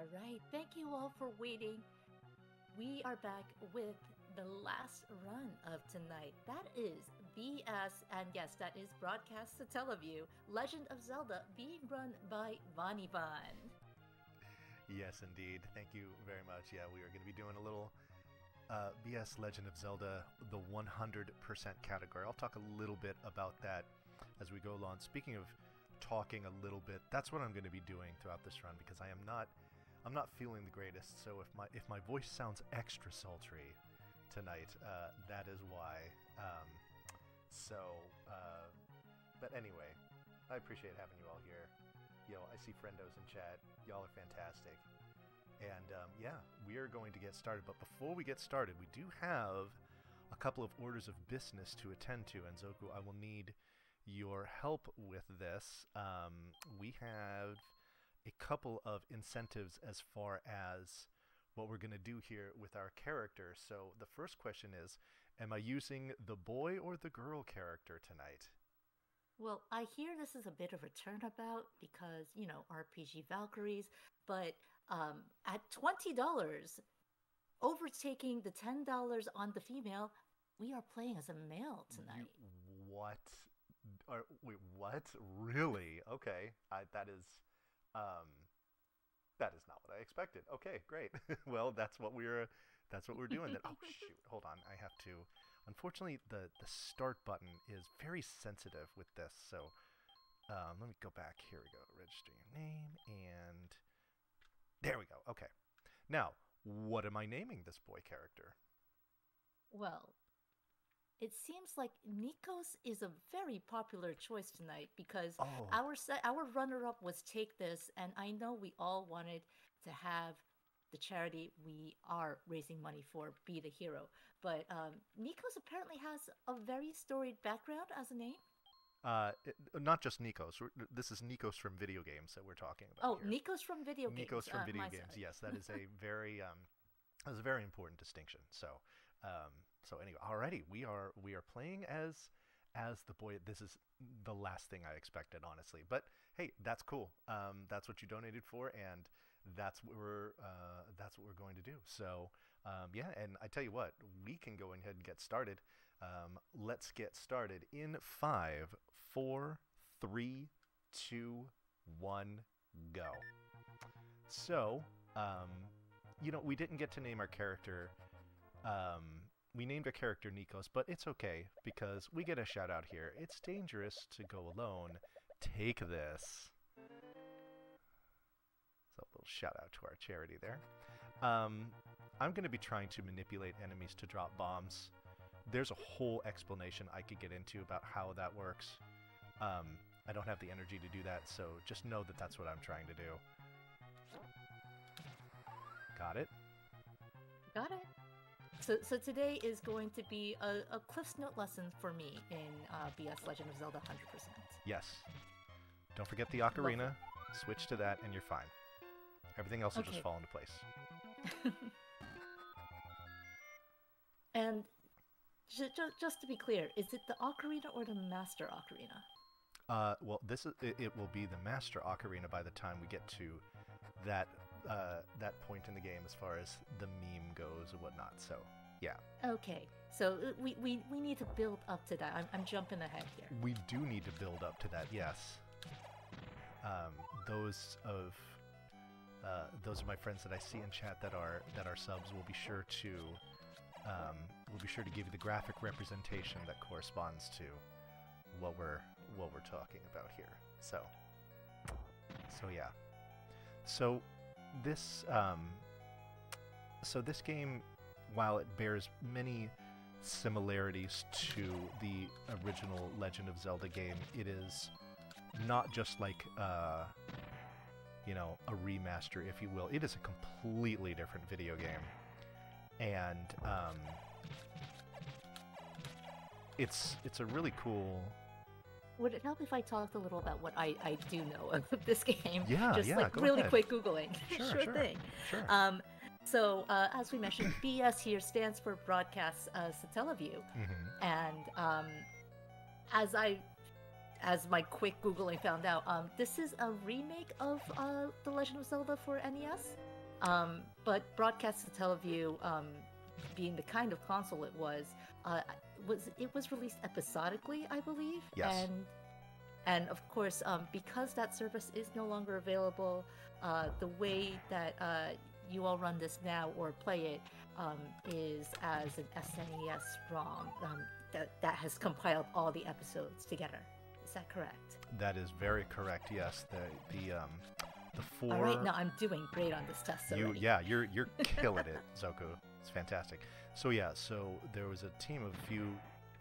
All right, thank you all for waiting. We are back with the last run of tonight. That is BS, and yes, that is Broadcast Satellaview, Legend of Zelda, being run by Vanivan. Yes, indeed. Thank you very much. Yeah, we are going to be doing a little BS Legend of Zelda, the 100% category. I'll talk a little bit about that as we go along. Speaking of talking a little bit, that's what I'm going to be doing throughout this run because I'm not feeling the greatest. So if my voice sounds extra sultry tonight, that is why. But anyway, I appreciate having you all here. I see friendos in chat. Y'all are fantastic. And yeah, we are going to get started. But before we get started, we do have a couple of orders of business to attend to. And Zoku, I will need your help with this. We have a couple of incentives as far as what we're going to do here with our character. So the first question is, am I using the boy or the girl character tonight? Well, I hear this is a bit of a turnabout because, RPG Valkyries, but at $20, overtaking the $10 on the female, we are playing as a male tonight. What? Wait, what? Really? Okay. That is not what I expected. Okay, great. Well, that's what we're doing then. Oh shoot, hold on. I have to. Unfortunately, the start button is very sensitive with this. So let me go back. Here we go. Register your name, and there we go. Okay. Now, what am I naming this boy character? Well, it seems like Nikos is a very popular choice tonight because our runner-up was Take This, and I know we all wanted to have the charity we are raising money for be the hero. But Nikos apparently has a very storied background as a name. Not just Nikos. This is Nikos from video games that we're talking about here. Nikos from video games. Nikos from video games. Yes, that is a very important distinction. So anyway, alrighty, we are playing as the boy. This is the last thing I expected, honestly. But hey, that's cool. That's what you donated for, and that's what we're going to do. So yeah, and I tell you what, we can go ahead and get started. Let's get started in 5, 4, 3, 2, 1, go. So we didn't get to name our character. We named our character Nikos, but it's okay because we get a shout out here. It's dangerous to go alone. Take this. So a little shout out to our charity there. I'm going to be trying to manipulate enemies to drop bombs. There's a whole explanation I could get into about how that works. I don't have the energy to do that, so just know that that's what I'm trying to do. Got it? Got it. So today is going to be a Cliff's Note lesson for me in BS Legend of Zelda 100%. Yes. Don't forget the ocarina. Switch to that and you're fine. Everything else will just fall into place. And just to be clear, is it the ocarina or the master ocarina? Well, it will be the master ocarina by the time we get to that point in the game as far as the meme goes and whatnot. So yeah. Okay, so we need to build up to that. I'm jumping ahead here. We do need to build up to that. Yes. Those are my friends that I see in chat that are subs. Will be sure to give you the graphic representation that corresponds to what we're talking about here. So yeah. So this game, while it bears many similarities to the original Legend of Zelda game, it is not just like a remaster, if you will. It is a completely different video game, and it's a really cool. Would it help if I talked a little about what I do know of this game? Yeah, just like go really ahead. Quick Googling. Sure thing. Sure. So as we mentioned, BS here stands for Broadcast Satellaview, and as my quick Googling found out, this is a remake of The Legend of Zelda for NES. But Broadcast to Teleview, being the kind of console uh, it was released episodically, I believe. Yes. And of course, because that service is no longer available, the way that you all run this now or play it is as an SNES ROM that has compiled all the episodes together. Is that correct? That is very correct. Yes. The four. All right, now I'm doing great on this test already. You're killing it, Zoku. It's fantastic. So yeah, so there was a team of a few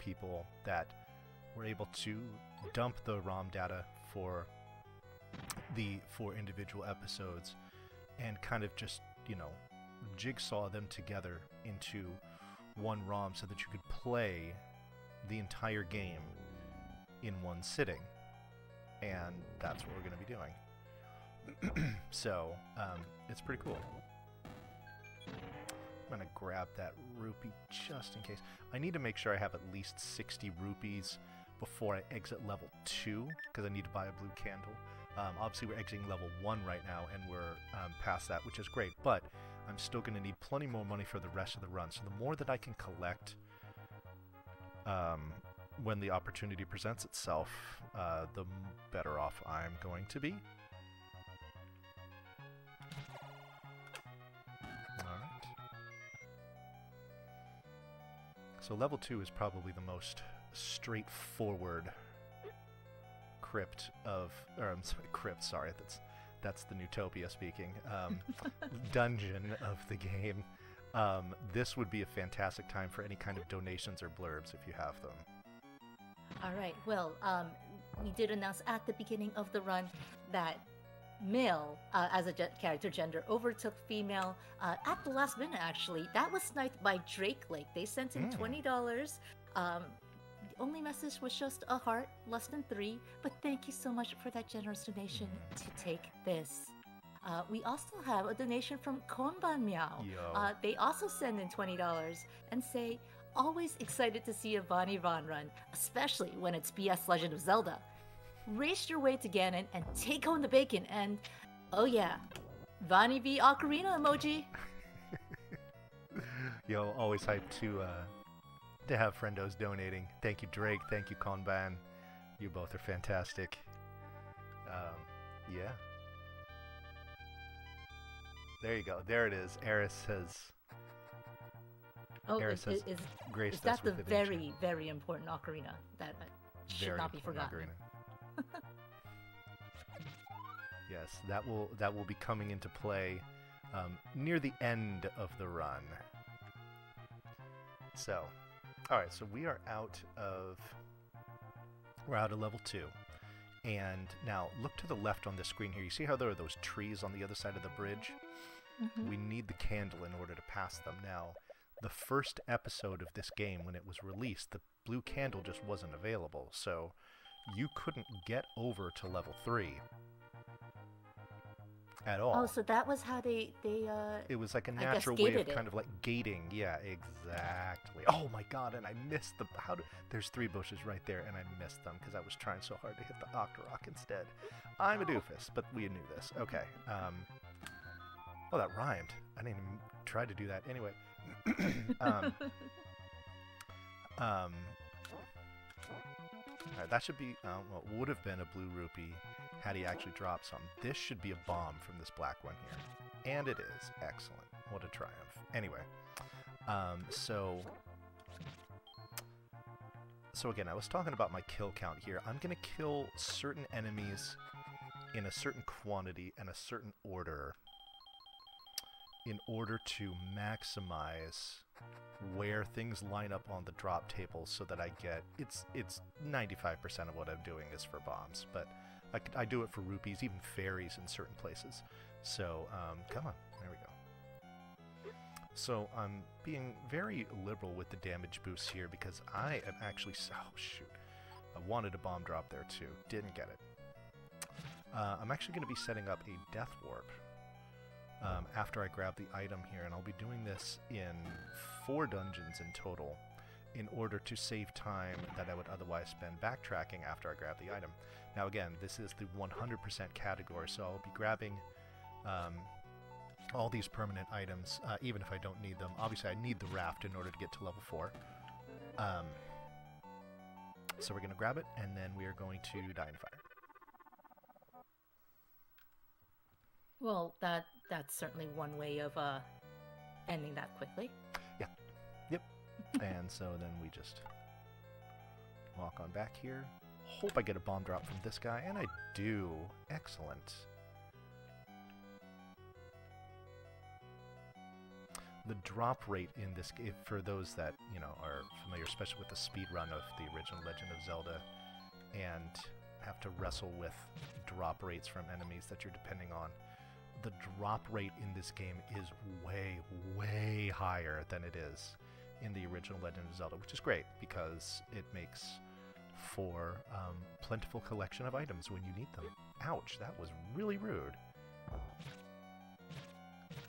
people that were able to dump the ROM data for the 4 individual episodes and kind of just, jigsaw them together into one ROM so that you could play the entire game in one sitting. And that's what we're going to be doing. So, it's pretty cool. I'm going to grab that rupee just in case. I need to make sure I have at least 60 rupees before I exit level 2, because I need to buy a blue candle. Obviously, we're exiting level 1 right now, and we're past that, which is great, but I'm still going to need plenty more money for the rest of the run. So the more that I can collect when the opportunity presents itself, the better off I'm going to be. Alright. So level 2 is probably the most straightforward crypt of, or I'm sorry, crypt, sorry, that's the Newtopia speaking, dungeon of the game. This would be a fantastic time for any kind of donations or blurbs if you have them. All right, well, we did announce at the beginning of the run that male, as a character gender, overtook female at the last minute, actually. That was sniped by Drake Lake. They sent in $20. The only message was just a heart, less than 3, but thank you so much for that generous donation to take this. We also have a donation from Konban Meow. They also send in $20 and say, always excited to see a Bonnie Ron run, especially when it's BS Legend of Zelda. Race your way to Ganon and take home the bacon, and oh yeah, Bonnie v Ocarina emoji. Yo, always hyped to have friendos donating. Thank you, Drake. Thank you, Konban. You both are fantastic. Yeah. There you go. There it is. Eris has. Oh, Eris has graced is that us with the an very, ancient, very important ocarina that should not be forgotten? Ocarina. Yes, that will be coming into play near the end of the run. So, all right. So we are we're out of level 2, and now look to the left on the screen here. You see how there are those trees on the other side of the bridge? We need the candle in order to pass them. Now, the first episode of this game, when it was released, the blue candle just wasn't available, so you couldn't get over to level 3 at all. Oh, so that was how they it was like a natural way of kind of like gating. Yeah, exactly. Oh my god, and I missed there's 3 bushes right there, and I missed them because I was trying so hard to hit the Octorok instead. I'm a doofus, but we knew this. Okay. Oh, that rhymed. I didn't even try to do that. Anyway. That should be, well, it would have been a blue rupee had he actually dropped some. This should be a bomb from this black one here. And it is. Excellent. What a triumph. Anyway, so again, I was talking about my kill count here. I'm going to kill certain enemies in a certain quantity and a certain order in order to maximize where things line up on the drop table so that I get, it's 95% of what I'm doing is for bombs, but I do it for rupees, even fairies in certain places. So, come on, there we go. So I'm being very liberal with the damage boosts here because I am actually, oh shoot, I wanted a bomb drop there too, didn't get it. I'm actually going to be setting up a death warp after I grab the item here, and I'll be doing this in 4 dungeons in total in order to save time that I would otherwise spend backtracking after I grab the item. Now again, this is the 100% category, so I'll be grabbing all these permanent items, even if I don't need them. Obviously, I need the raft in order to get to level 4. So we're going to grab it, and then we are going to die in fire. Well, that's certainly one way of ending that quickly. Yeah. Yep. And so then we just walk on back here. Hope I get a bomb drop from this guy, and I do. Excellent. The drop rate in this game, for those that, you know, are familiar, especially with the speed run of the original Legend of Zelda, and have to wrestle with drop rates from enemies that you're depending on, the drop rate in this game is way, way higher than it is in the original Legend of Zelda, which is great because it makes for plentiful collection of items when you need them. Ouch, that was really rude.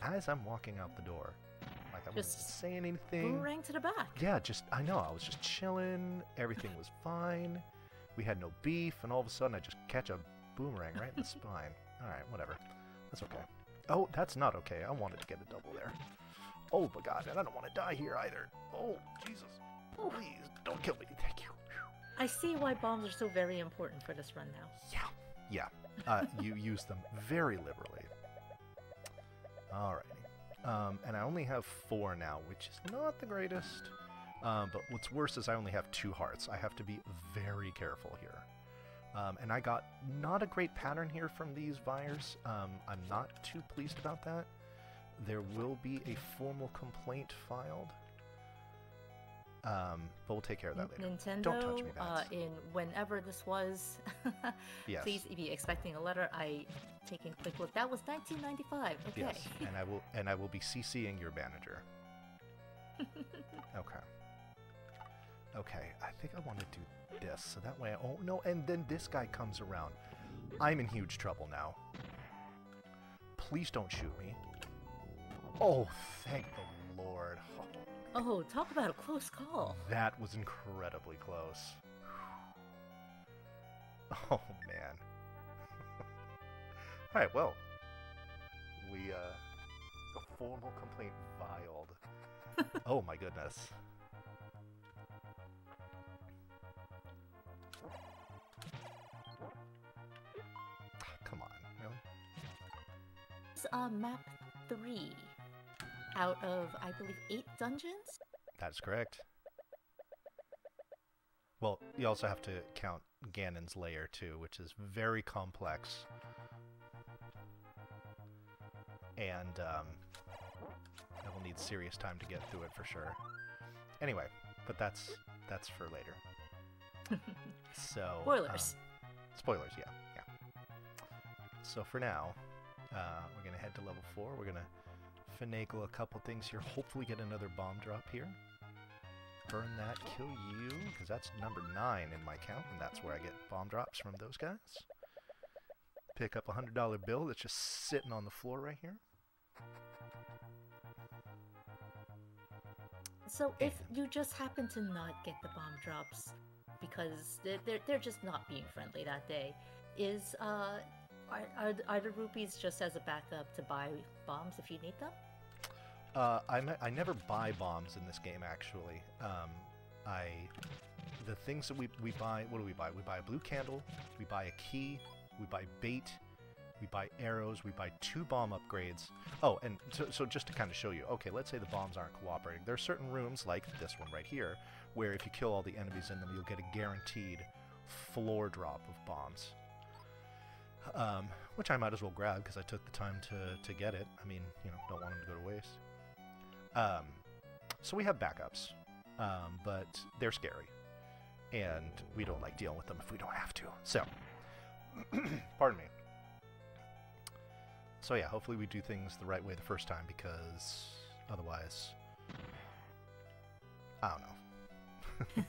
As I'm walking out the door, like I wasn't saying anything. Boomerang to the back. Yeah, I know, I was just chilling. Everything was fine. We had no beef, and all of a sudden I just catch a boomerang right in the spine. Alright, whatever. That's okay. Oh, that's not okay. I wanted to get a double there. Oh my god, and I don't want to die here either. Oh, Jesus. Please, don't kill me. Thank you. I see why bombs are so very important for this run now. Yeah. You use them very liberally. Alrighty. And I only have 4 now, which is not the greatest. But what's worse is I only have 2 hearts. I have to be very careful here. And I got not a great pattern here from these Vires. I'm not too pleased about that. There will be a formal complaint filed. But we'll take care of that later. Nintendo, don't touch me, Vance. in whenever this was, yes. Please be expecting a letter. I taking a quick look. That was 1995. Okay. Yes, and I will be CCing your manager. Okay. Okay, I think I want to do this, so that way oh no, and then this guy comes around. I'm in huge trouble now. Please don't shoot me. Oh, thank the Lord. Oh, talk about a close call. That was incredibly close. Oh, man. Alright, well. We, a formal complaint filed. Oh, my goodness. Come on, really? It's map 3 out of, I believe, 8 dungeons? That's correct. Well, you also have to count Ganon's lair, too, which is very complex. And, I will need serious time to get through it for sure. Anyway, but that's for later. So... Spoilers. Spoilers, yeah. So for now, we're going to head to level 4. We're going to finagle a couple things here. Hopefully get another bomb drop here. Burn that, kill you, because that's number 9 in my count, and that's where I get bomb drops from those guys. Pick up a $100 bill that's just sitting on the floor right here. So if you just happen to not get the bomb drops because they're just not being friendly that day, is are the rupees just as a backup to buy bombs if you need them? I never buy bombs in this game, actually. The things that we buy, what do we buy? We buy a blue candle, we buy a key, we buy bait, we buy arrows, we buy 2 bomb upgrades. Oh, and so just to kind of show you, okay, let's say the bombs aren't cooperating. There are certain rooms, like this one right here, where if you kill all the enemies in them, you'll get a guaranteed floor drop of bombs. Which I might as well grab because I took the time to get it. I mean, you know, don't want them to go to waste. So we have backups, but they're scary, and we don't like dealing with them if we don't have to. So, pardon me. So yeah, hopefully we do things the right way the first time, because otherwise, I don't know.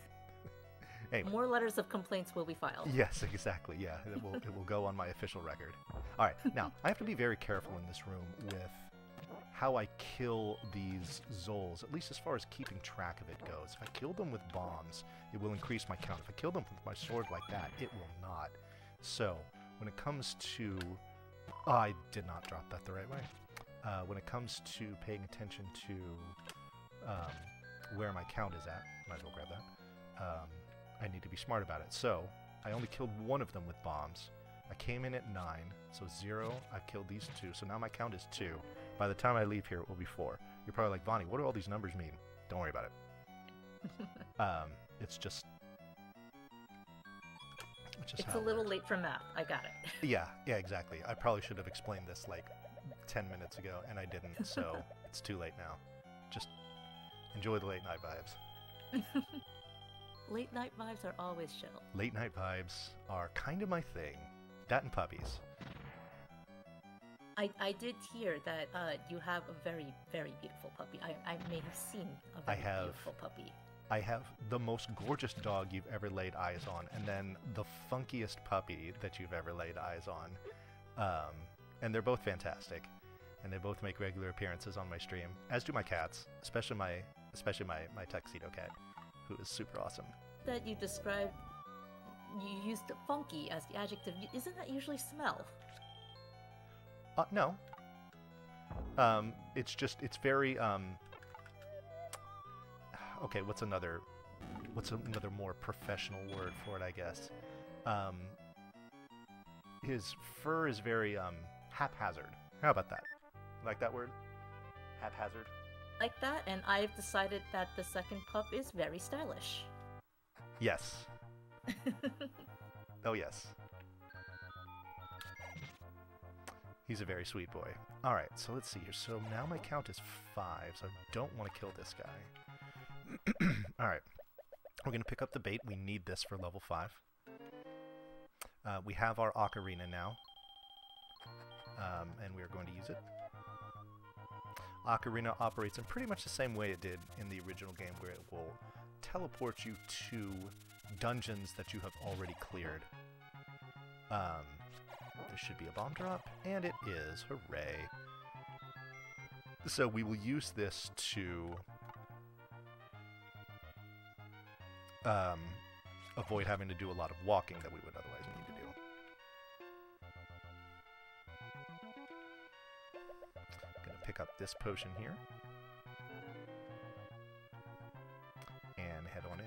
Anyway. More letters of complaints will be filed. Yes, exactly. Yeah, it will go on my official record. All right, now I have to be very careful in this room with how I kill these Zols, at least as far as keeping track of it goes. If I kill them with bombs, it will increase my count. If I kill them with my sword like that, it will not. So when it comes to... Oh, I did not drop that the right way. when it comes to paying attention to where my count is at, might as well grab that, I need to be smart about it. So, I only killed one of them with bombs. I came in at 9, so 0, I killed these 2, so now my count is 2. By the time I leave here, it will be 4. You're probably like, Vonnie, what do all these numbers mean? Don't worry about it. It's just... It's a little late for math. I got it. Yeah, exactly. I probably should have explained this like 10 minutes ago, and I didn't, so it's too late now. Just enjoy the late night vibes. Late night vibes are always chill. Late night vibes are kind of my thing. That and puppies. I did hear that you have a very, very beautiful puppy. I may have seen a very beautiful puppy. I have the most gorgeous dog you've ever laid eyes on, and then the funkiest puppy that you've ever laid eyes on. And they're both fantastic, and they both make regular appearances on my stream, as do my cats, especially my tuxedo cat, who is super awesome. That you described, you used funky as the adjective. Isn't that usually smell? No. It's very, okay, what's another more professional word for it, I guess? His fur is very, haphazard. How about that? Like that word? Haphazard? Like that, and I've decided that the second pup is very stylish. Yes. Oh, yes. He's a very sweet boy. Alright, so let's see here. So now my count is 5, so I don't want to kill this guy. Alright. We're going to pick up the bait. We need this for level 5. We have our ocarina now. And we are going to use it. Ocarina operates in pretty much the same way it did in the original game, where it will teleport you to dungeons that you have already cleared. There should be a bomb drop, and it is. Hooray. So we will use this to avoid having to do a lot of walking that we would otherwise need to do. Gonna pick up this potion here. And head on in.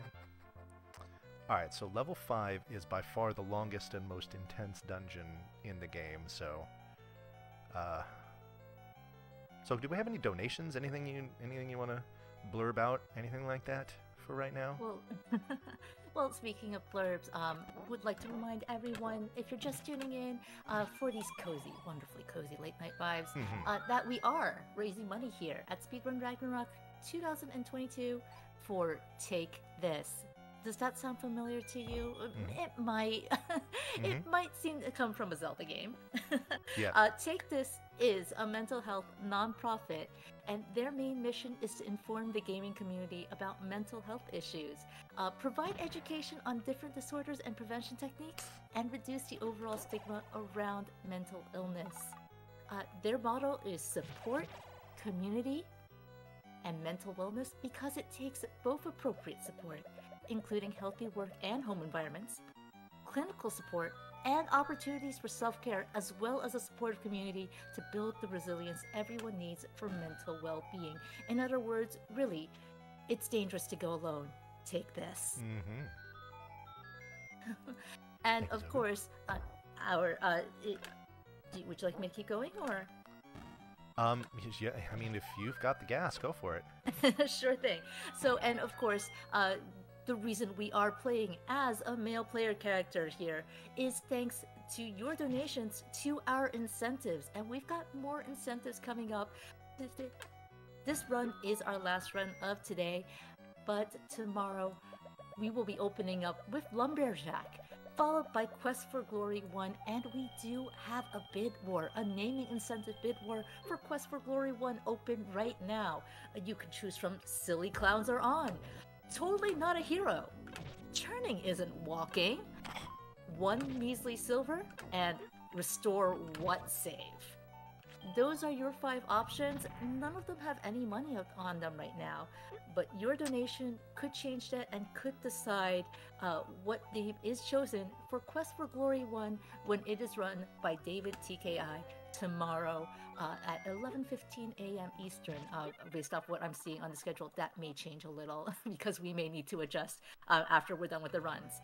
Alright, so level 5 is by far the longest and most intense dungeon in the game, so... So do we have any donations? Anything you want to blurb out? Anything like that for right now? Well, speaking of blurbs, would like to remind everyone, if you're just tuning in, for these cozy, wonderfully cozy late night vibes, that we are raising money here at Speedrun Ragnarok 2022 for Take This. Does that sound familiar to you? It might. It might seem to come from a Zelda game. Yeah. Take This is a mental health nonprofit, and their main mission is to inform the gaming community about mental health issues, provide education on different disorders and prevention techniques, and reduce the overall stigma around mental illness. Their motto is support, community, and mental wellness, because it takes both appropriate support, including healthy work and home environments, clinical support, and opportunities for self-care, as well as a supportive community to build the resilience everyone needs for mental well-being. In other words, really, it's dangerous to go alone. Take this. And of course, would you like me to keep going, or? Yeah, I mean, if you've got the gas, go for it. Sure thing. So, and of course, the reason we are playing as a male player character here is thanks to your donations to our incentives. And we've got more incentives coming up. This run is our last run of today, but tomorrow we will be opening up with Lumberjack, followed by Quest for Glory 1, and we do have a bid war, a naming incentive bid war for Quest for Glory 1 open right now. You can choose from Silly Clowns Are On, Totally Not a Hero, Churning Isn't Walking, 1 Measly Silver, and Restore What Save. those are your 5 options. None of them have any money on them right now, but your donation could change that and could decide what name is chosen for Quest for Glory 1 when it is run by David TKI tomorrow at 11:15 a.m. Eastern. Based off what I'm seeing on the schedule, that may change a little because we may need to adjust after we're done with the runs.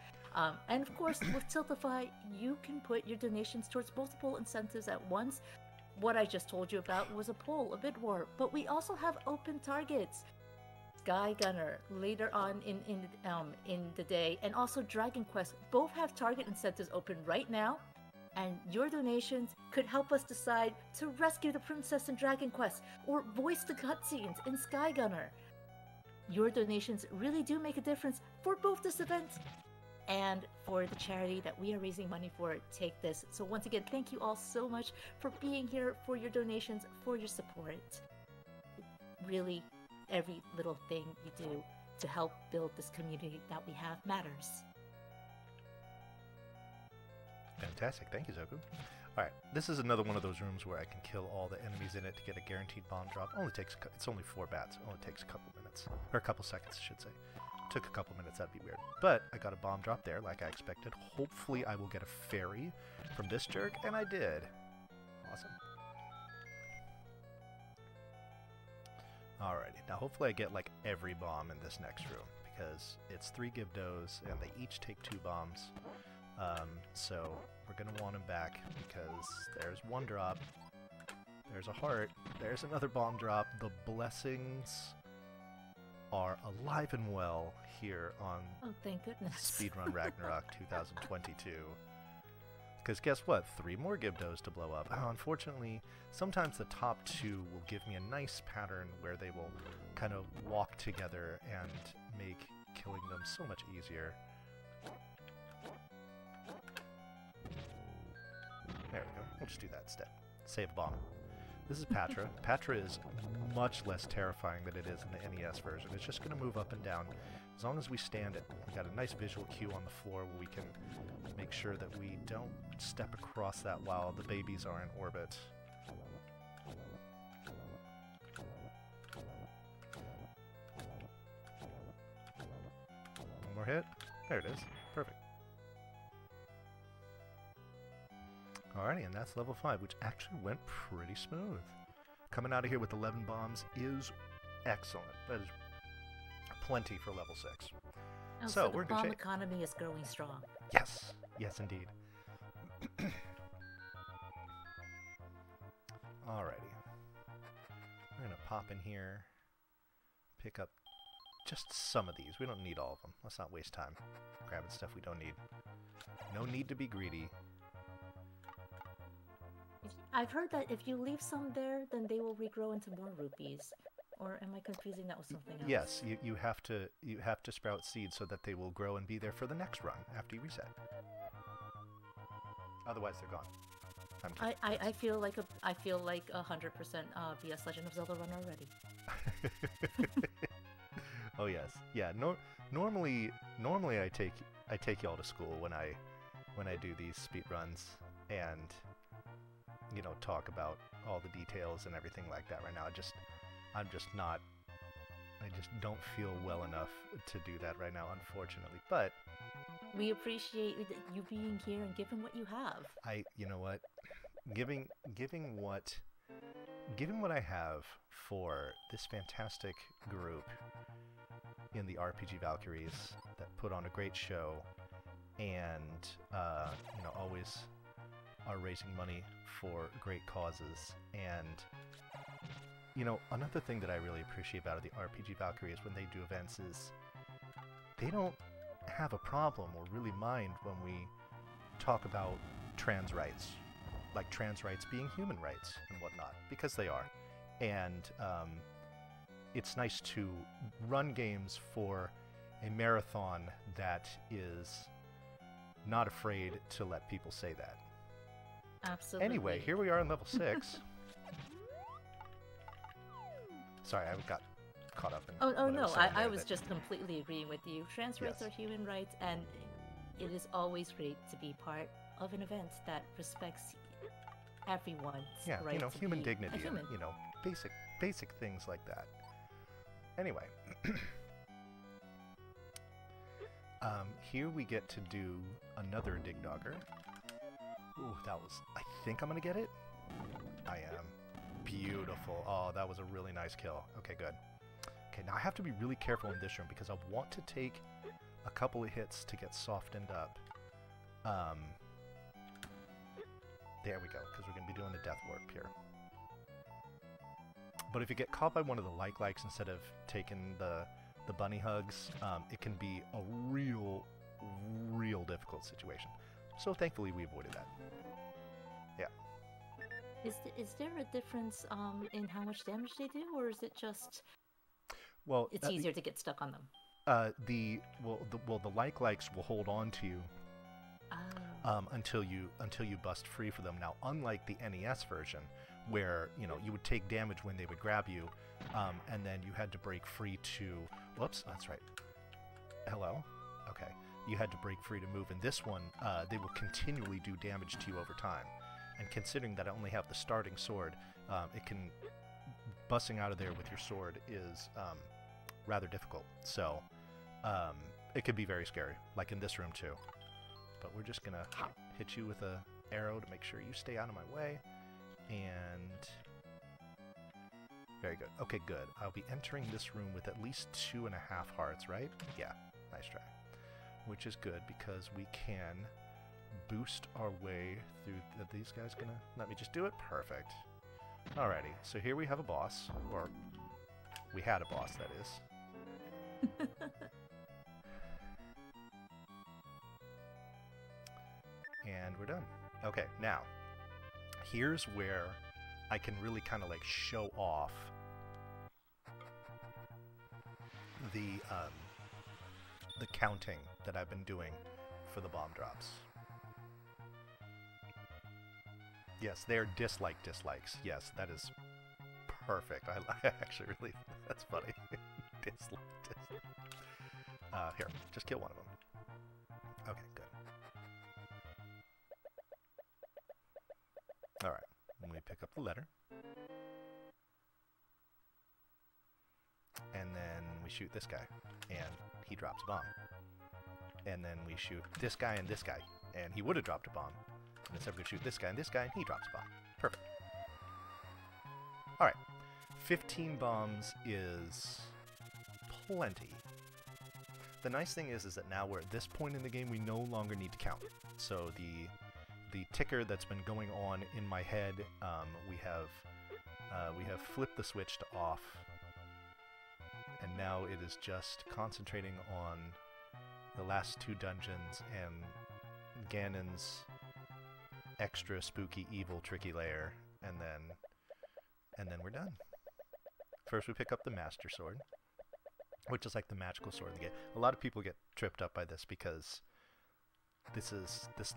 And of course, with Tiltify, you can put your donations towards multiple incentives at once. What I just told you about was a poll, a bid war, but we also have open targets. Sky Gunner later on in the day, and also Dragon Quest both have target incentives open right now, and your donations could help us decide to rescue the princess in Dragon Quest or voice the cutscenes in Sky Gunner. Your donations really do make a difference for both this event and for the charity that we are raising money for. Take this. So once again, thank you all so much for being here, for your donations, for your support. Really, every little thing you do to help build this community that we have matters. Fantastic. Thank you, Zoku. Alright, this is another one of those rooms where I can kill all the enemies in it to get a guaranteed bomb drop. It's only 4 bats. It only takes a couple minutes. Or a couple seconds, I should say. Took a couple minutes, that'd be weird. But I got a bomb drop there, like I expected. Hopefully I will get a fairy from this jerk, and I did. Awesome. Alrighty, now hopefully I get like every bomb in this next room, because it's 3 Gibdos, and they each take 2 bombs. So we're going to want him back, because there's 1 drop, there's a heart, there's another bomb drop. The blessings are alive and well here on thank goodness. Speedrun Ragnarok 2022. Because guess what? 3 more Gibdos to blow up. Unfortunately, sometimes the top 2 will give me a nice pattern where they will kind of walk together and make killing them so much easier. There we go. We'll just do that instead. Save a bomb. This is Patra. Patra is much less terrifying than it is in the NES version. It's just going to move up and down. As long as we stand it, we got a nice visual cue on the floor where we can make sure that we don't step across that while the babies are in orbit. One more hit. There it is. Perfect. Alrighty, and that's level 5, which actually went pretty smooth. Coming out of here with 11 bombs is excellent. That is plenty for level 6. Oh, so we're the in good bomb shape. economy is growing strong. Yes. Yes, indeed. Alrighty. We're going to pop in here, pick up just some of these. We don't need all of them. Let's not waste time grabbing stuff we don't need. No need to be greedy. I've heard that if you leave some there, then they will regrow into more rupees. Or am I confusing that with something else? Yes, you have to sprout seeds so that they will grow and be there for the next run after you reset. Otherwise, they're gone. I feel like 100% VS Legend of Zelda run already. Oh yes, yeah. Normally I take y'all to school when I do these speed runs and talk about all the details and everything like that. Right now, I just don't feel well enough to do that right now, unfortunately. But we appreciate you being here and giving what you have. You know what, giving what I have for this fantastic group in the RPG Valkyries that put on a great show and always are raising money for great causes. And another thing that I really appreciate about the RPG Valkyries when they do events is they don't have a problem or really mind when we talk about trans rights, like trans rights being human rights and whatnot, because they are. And it's nice to run games for a marathon that is not afraid to let people say that. Absolutely. Anyway, here we are in level 6. Sorry, I got caught up in. Oh no, I was that... just completely agreeing with you. Trans rights are human rights, and it is always great to be part of an event that respects everyone's Yeah, right you know, to human be dignity a human. and, you know, basic things like that. Anyway, here we get to do another Dig Dogger. Ooh, that was, I think I'm gonna get it. I am. Beautiful. Oh, that was a really nice kill. Okay, good. Okay, now I have to be really careful in this room because I want to take a couple of hits to get softened up. There we go, because we're going to be doing a death warp here. But if you get caught by one of the likes instead of taking the bunny hugs, it can be a real difficult situation. So thankfully we avoided that. Yeah. Is there a difference in how much damage they do, or is it just it's easier to get stuck on them? The likes will hold on to you until you bust free for them. Now, unlike the NES version, where you know you would take damage when they would grab you, and then you had to break free to. Whoops, that's right. Hello. Okay, you had to break free to move. In this one, they will continually do damage to you over time. And considering that I only have the starting sword, busting out of there with your sword is rather difficult. So it could be very scary, like in this room too. But we're just gonna hit you with a arrow to make sure you stay out of my way. And very good. Okay, good. I'll be entering this room with at least 2.5 hearts, right? Yeah, nice try. Which is good because we can boost our way through. Are these guys gonna let me just do it? Perfect. Alrighty, so here we have a boss, or we had a boss, that is. And we're done. Okay, now, here's where I can really kind of like show off the counting that I've been doing for the bomb drops. Yes, they're dislikes. Yes, that is perfect. I actually really, that's funny. dislike. Here, just kill one of them. Okay, good. Alright, we pick up the letter. And then we shoot this guy, and he drops a bomb. And then we shoot this guy, and he would have dropped a bomb. And instead we're going to shoot this guy, and he drops a bomb. Perfect. Alright, 15 bombs is plenty. The nice thing is that now we're at this point in the game, we no longer need to count. So the ticker that's been going on in my head, we have flipped the switch to off, and now it is just concentrating on the last 2 dungeons and Ganon's extra spooky, evil, tricky lair, and then we're done. First, we pick up the Master Sword, which is like the magical sword of the game. A lot of people get tripped up by this because this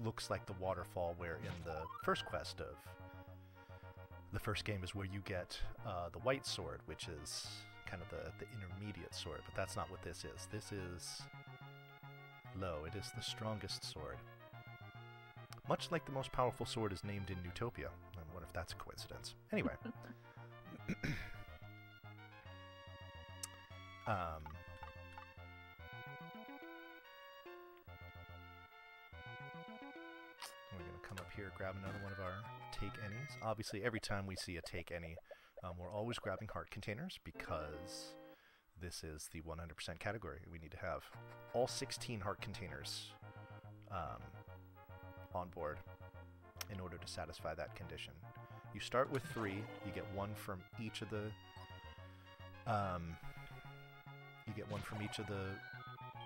looks like the waterfall where in the first quest of the first game is where you get the white sword, which is kind of the intermediate sword, but that's not what this is. This is it is the strongest sword. Much like the most powerful sword is named in Utopia. I wonder if that's a coincidence. Anyway. We're going to come up here, grab another one of our take any's. Obviously, every time we see a take any, we're always grabbing heart containers because this is the 100% category. We need to have all 16 heart containers on board in order to satisfy that condition. You start with 3. You get 1 from each of the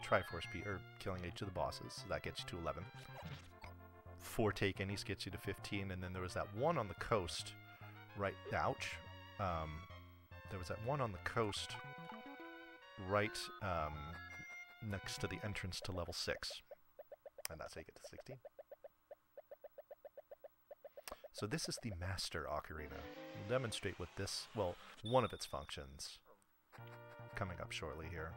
Triforce or killing each of the bosses. So that gets you to 11. 4 take any's gets you to 15, and then there was that one on the coast. Right, ouch. There was that one on the coast right next to the entrance to level 6. And that's how you get to 16. So this is the Master Ocarina. We'll demonstrate what this, well, one of its functions coming up shortly here.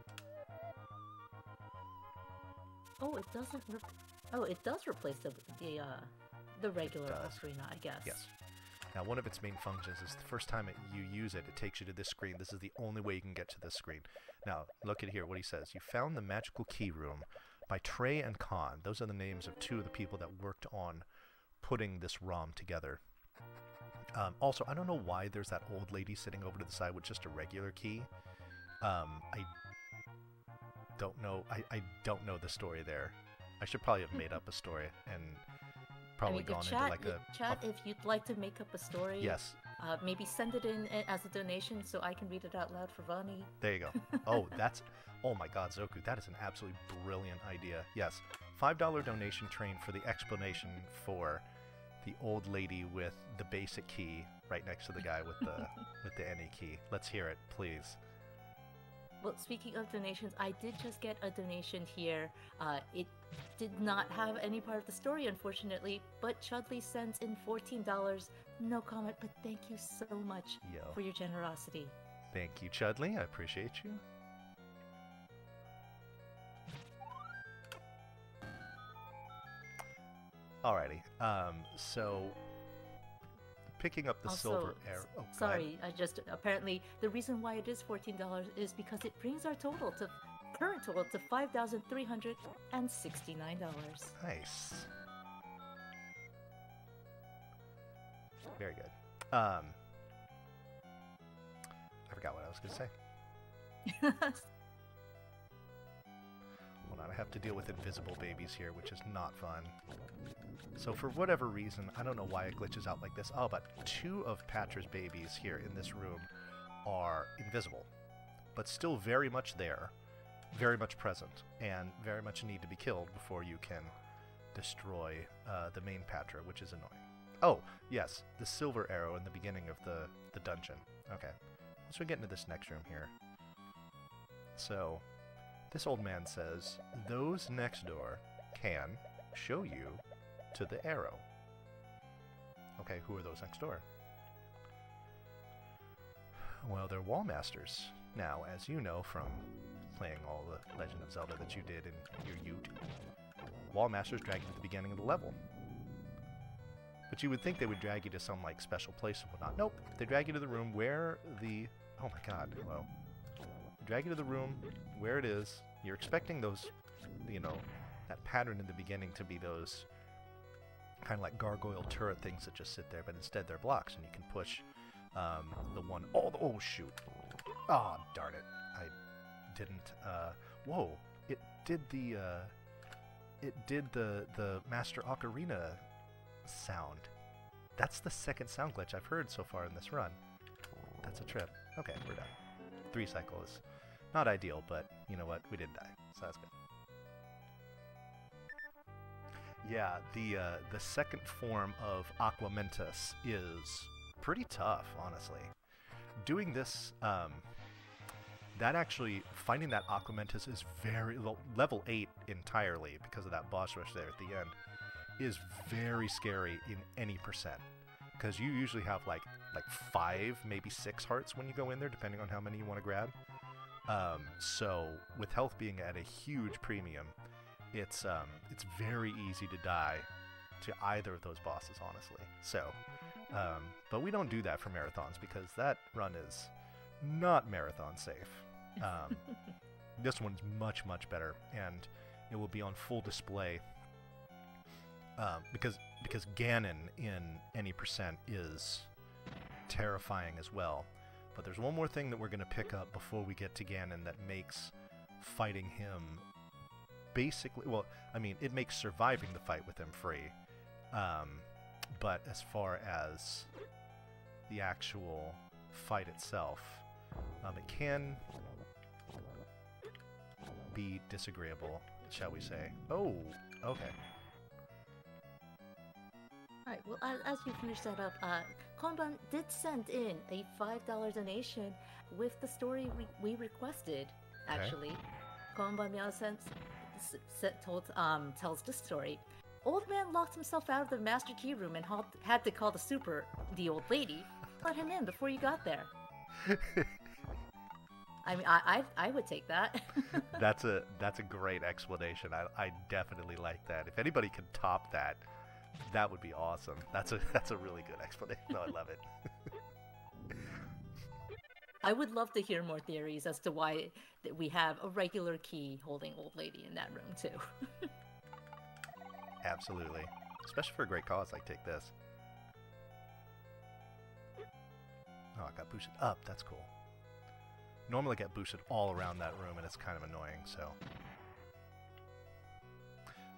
Oh, it doesn't. It does replace the The regular does. ocarina, I guess. Yes. Now, one of its main functions is the first time you use it, it takes you to this screen. This is the only way you can get to this screen. Now, look at here what he says. You found the magical key room by Trey and Khan. Those are the names of two of the people that worked on putting this ROM together. Also, I don't know why there's that old lady sitting over to the side with just a regular key. I don't know. I don't know the story there. I should probably have made up a story and probably gone into like a... Chat, if you'd like to make up a story, yes. Maybe send it in as a donation so I can read it out loud for Vani. There you go. Oh, that's... Oh my god, Zoku, that is an absolutely brilliant idea. Yes, $5 donation train for the explanation for the old lady with the basic key right next to the guy with the with the NE key. Let's hear it, please. Well, speaking of donations, I did just get a donation here. It did not have any part of the story, unfortunately, but Chudley sends in $14. No comment, but thank you so much for your generosity. Thank you, Chudley. I appreciate you. Alrighty. So picking up the silver arrow. Oh, sorry, apparently the reason why it is $14 is because it brings our current total to $5,369. Nice. Very good. I forgot what I was going to say. Hold on, I have to deal with invisible babies here, which is not fun. So for whatever reason, I don't know why it glitches out like this. Oh, but two of Patra's babies here in this room are invisible, but still very much there, very much present, and very much need to be killed before you can destroy the main Patra, which is annoying. Oh, yes, the silver arrow in the beginning of the dungeon. Okay, let's get into this next room here. So, this old man says, those next door can show you to the arrow. Okay, who are those next door? Well, they're wall masters. Now, as you know from playing all the Legend of Zelda that you did in your youth, wall masters drag you to the beginning of the level. But you would think they would drag you to some like special place and whatnot. Nope, they drag you to the room where the... Oh my god, well... They drag you to the room where it is. You're expecting those, you know, that pattern in the beginning to be those kind of like gargoyle turret things that just sit there, but instead they're blocks, and you can push the one... Oh, shoot. Oh, darn it. I didn't... Whoa. It did the Master Ocarina sound. That's the second sound glitch I've heard so far in this run. That's a trip. Okay, we're done. 3 cycle is not ideal, but you know what? We didn't die, so that's good. Yeah, the second form of Aquamentus is pretty tough, honestly. Doing this, that actually, finding that Aquamentus is very... level 8 entirely, because of that boss rush there at the end, is very scary in any percent. Because you usually have like 5, maybe 6 hearts when you go in there, depending on how many you want to grab. So, with health being at a huge premium, it's very easy to die to either of those bosses, honestly. So, but we don't do that for marathons because that run is not marathon safe. This one's much, much better, and it will be on full display because Ganon in any percent is terrifying as well. But there's one more thing that we're going to pick up before we get to Ganon that makes fighting him basically, well, I mean, it makes surviving the fight with him free. But as far as the actual fight itself, it can be disagreeable, shall we say. Oh, okay. Alright, well, as you finish that up, Konban did send in a $5 donation with the story we requested, actually. Okay. Konban Meow tells the story. Old man locked himself out of the Master Key Room and had to call the old lady. Let him in before you got there. I mean, I would take that. That's a great explanation. I definitely like that. If anybody can top that, That would be awesome. That's a really good explanation. No, I love it. I would love to hear more theories as to why we have a regular key holding old lady in that room too. Absolutely. Especially for a great cause like Take This. Oh, I got boosted up. That's cool. Normally I get boosted all around that room and it's kind of annoying, so.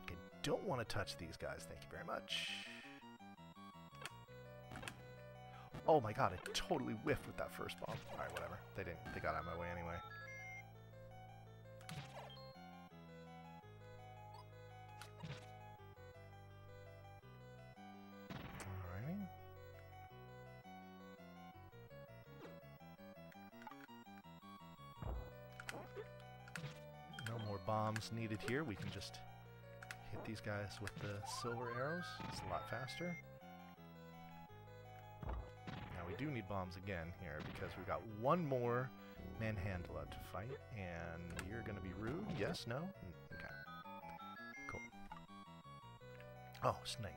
Okay, don't want to touch these guys. Thank you very much. Oh my god, I totally whiffed with that first bomb. Alright, whatever. They got out of my way anyway. Alrighty. No more bombs needed here. We can just hit these guys with the silver arrows. It's a lot faster. We do need bombs again here because we've got one more manhandler to fight, and you're going to be rude? Yes? No? Okay. Cool. Oh, snake.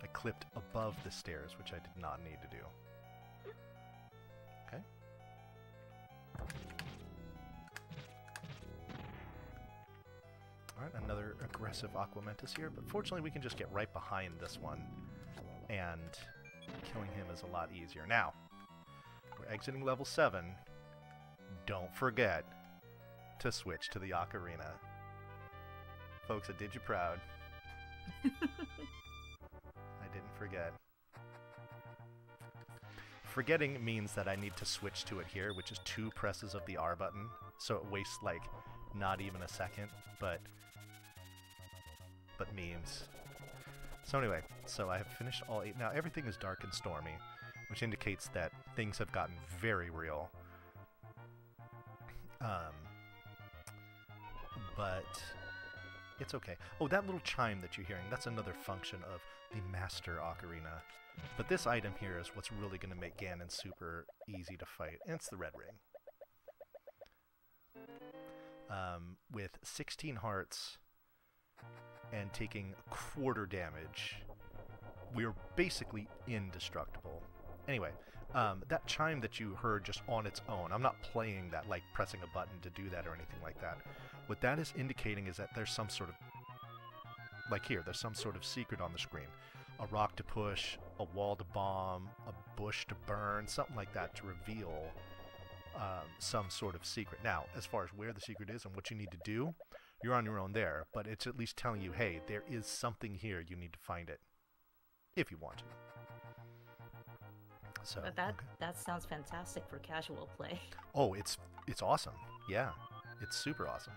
I clipped above the stairs, which I did not need to do. Okay. Alright, another aggressive Aquamentus here, but fortunately we can just get right behind this one, and killing him is a lot easier. Now, we're exiting level 7. Don't forget to switch to the ocarina. Folks, I did you proud. I didn't forget. Forgetting means that I need to switch to it here, which is 2 presses of the R button, so it wastes, like, not even a second, but memes. So anyway, so I have finished all 8. Now everything is dark and stormy, which indicates that things have gotten very real. But it's okay. Oh, that little chime that you're hearing, that's another function of the Master Ocarina. But this item here is what's really going to make Ganon super easy to fight, and it's the Red Ring. With 16 hearts and taking quarter damage, we're basically indestructible. Anyway, that chime that you heard just on its own, I'm not playing that, like pressing a button to do that or anything like that. What that is indicating is that there's some sort of, like here, there's some sort of secret on the screen. A rock to push, a wall to bomb, a bush to burn, something like that to reveal some sort of secret. Now, as far as where the secret is and what you need to do, you're on your own there, but it's at least telling you, hey, there is something here, you need to find it, if you want to. So that sounds fantastic for casual play. Oh, it's awesome. Yeah, it's super awesome.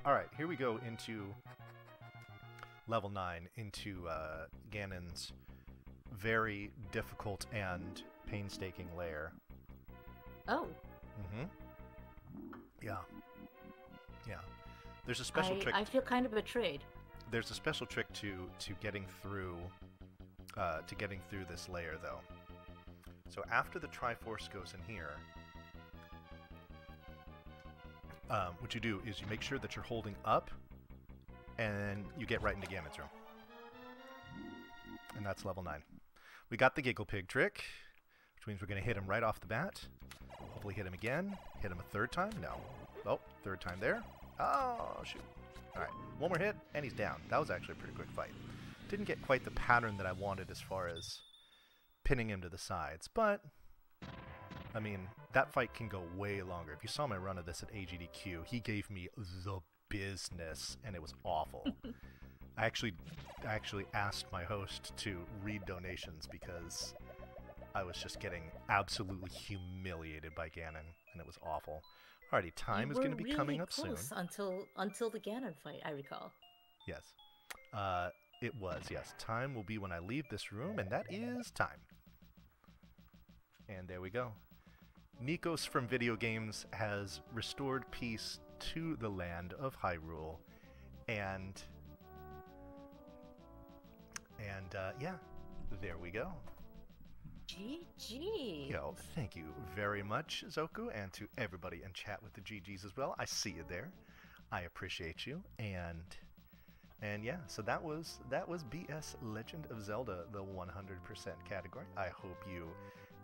All right, here we go into level 9, into Ganon's very difficult and painstaking lair. Oh. Mm-hmm. Yeah. Yeah. There's a special trick. I feel kind of betrayed. There's a special trick to getting through this layer, though. So after the Triforce goes in here, what you do is you make sure that you're holding up, and you get right into Ganon's room. And that's level 9. We got the Giggle Pig trick, which means we're going to hit him right off the bat. Hopefully hit him again. Hit him a 3rd time. No. Oh, 3rd time there. Oh, shoot. Alright, one more hit, and he's down. That was actually a pretty quick fight. Didn't get quite the pattern that I wanted as far as pinning him to the sides, but, I mean, that fight can go way longer. If you saw my run of this at AGDQ, he gave me the business, and it was awful. I actually asked my host to read donations because I was just getting absolutely humiliated by Ganon, and it was awful. Alrighty, time is going to be really coming up soon. Until the Ganon fight, I recall. Yes. It was, yes. Time will be when I leave this room, and that is time. And there we go. Nikos from Video Games has restored peace to the land of Hyrule. And yeah, there we go. GG. Yo, thank you very much, Zoku, and to everybody in chat with the GGs as well. I see you there. I appreciate you, and yeah, so that was BS Legend of Zelda, the 100% category. I hope you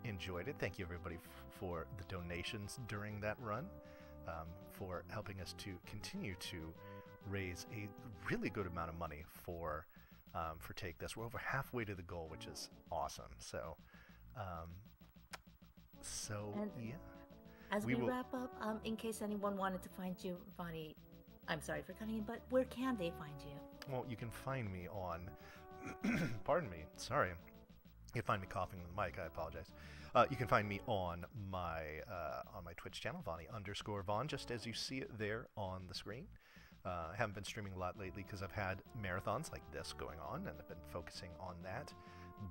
enjoyed it. Thank you everybody for the donations during that run, for helping us to continue to raise a really good amount of money for Take This. We're over halfway to the goal, which is awesome. So, um, And yeah, as we we will. wrap up, in case anyone wanted to find you, Bonnie, I'm sorry for cutting in, but where can they find you? Well, you can find me on. Pardon me. Sorry. You can find me coughing on the mic. I apologize. You can find me on my Twitch channel, Vonnie_Vaughn, just as you see it there on the screen. I haven't been streaming a lot lately because I've had marathons like this going on, and I've been focusing on that.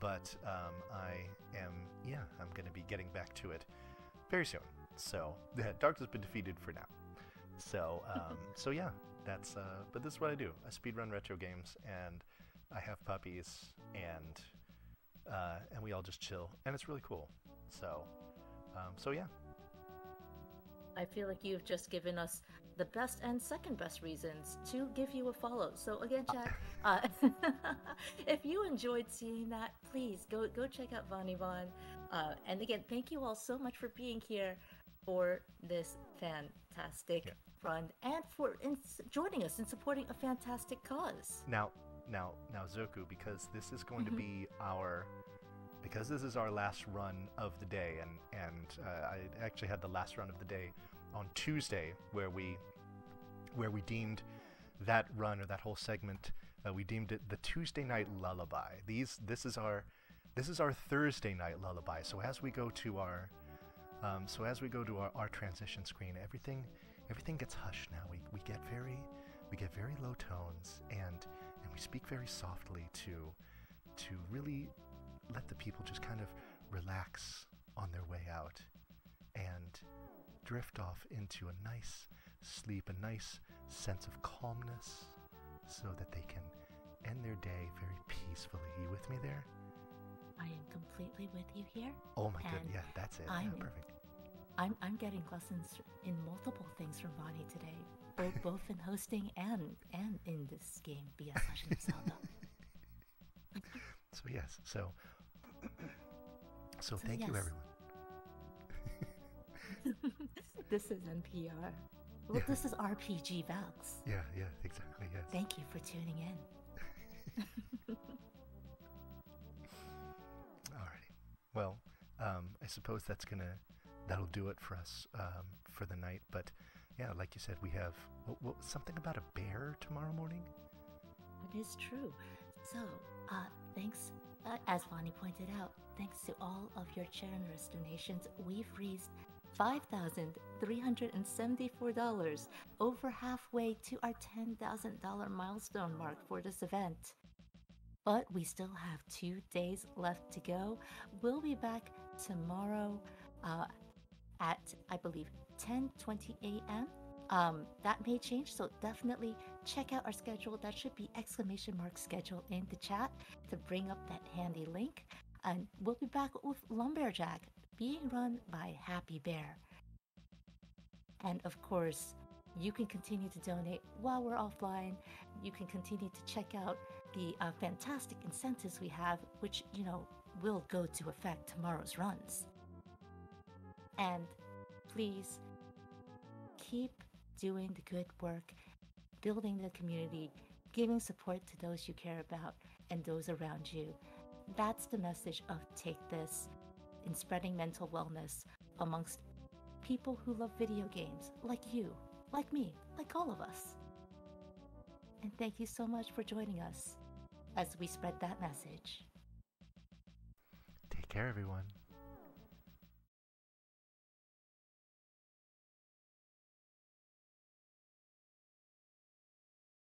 But I'm going to be getting back to it very soon. So, Dark has been defeated for now. So, so yeah, but this is what I do. I speedrun retro games, and I have puppies, and we all just chill, and it's really cool. So, so yeah. I feel like you've just given us the best and second best reasons to give you a follow. So again, chat, if you enjoyed seeing that, please go check out Vonnie Vaughn. And again, thank you all so much for being here for this fantastic run and for joining us and supporting a fantastic cause. Now, Zoku, because this is going to be because this is our last run of the day, and I actually had the last run of the day on Tuesday, where we deemed that run, or that whole segment, we deemed it the Tuesday night lullaby. This is our Thursday night lullaby. So as we go to our transition screen, everything gets hushed now. We get very low tones, and we speak very softly to really let the people just kind of relax on their way out and drift off into a nice sleep, a nice sense of calmness, so that they can end their day very peacefully. You with me there? I am completely with you here. Oh my goodness, yeah, that's it. Yeah, perfect. I'm getting lessons in multiple things from Bonnie today, both in hosting and in this game, BS Legend of Zelda. So yes, so thank you, everyone. This is NPR. Well, yeah. This is RPG Valks. Yeah, exactly, yes. Thank you for tuning in. Alrighty. Well, I suppose that'll do it for us for the night. But yeah, like you said, we have something about a bear tomorrow morning. It is true. So, thanks, as Bonnie pointed out, thanks to all of your generous donations, we've raised $5,374, over halfway to our $10,000 milestone mark for this event. But we still have 2 days left to go. We'll be back tomorrow at, I believe, 10:20 a.m. That may change, so definitely check out our schedule. That should be !schedule in the chat to bring up that handy link. And we'll be back with Lumberjack, being run by Happy Bear. And of course, you can continue to donate while we're offline. You can continue to check out the fantastic incentives we have, which, will go to affect tomorrow's runs. And please keep doing the good work, building the community, giving support to those you care about and those around you. That's the message of Take This, in spreading mental wellness amongst people who love video games, like you, like me, like all of us. And thank you so much for joining us as we spread that message. Take care, everyone.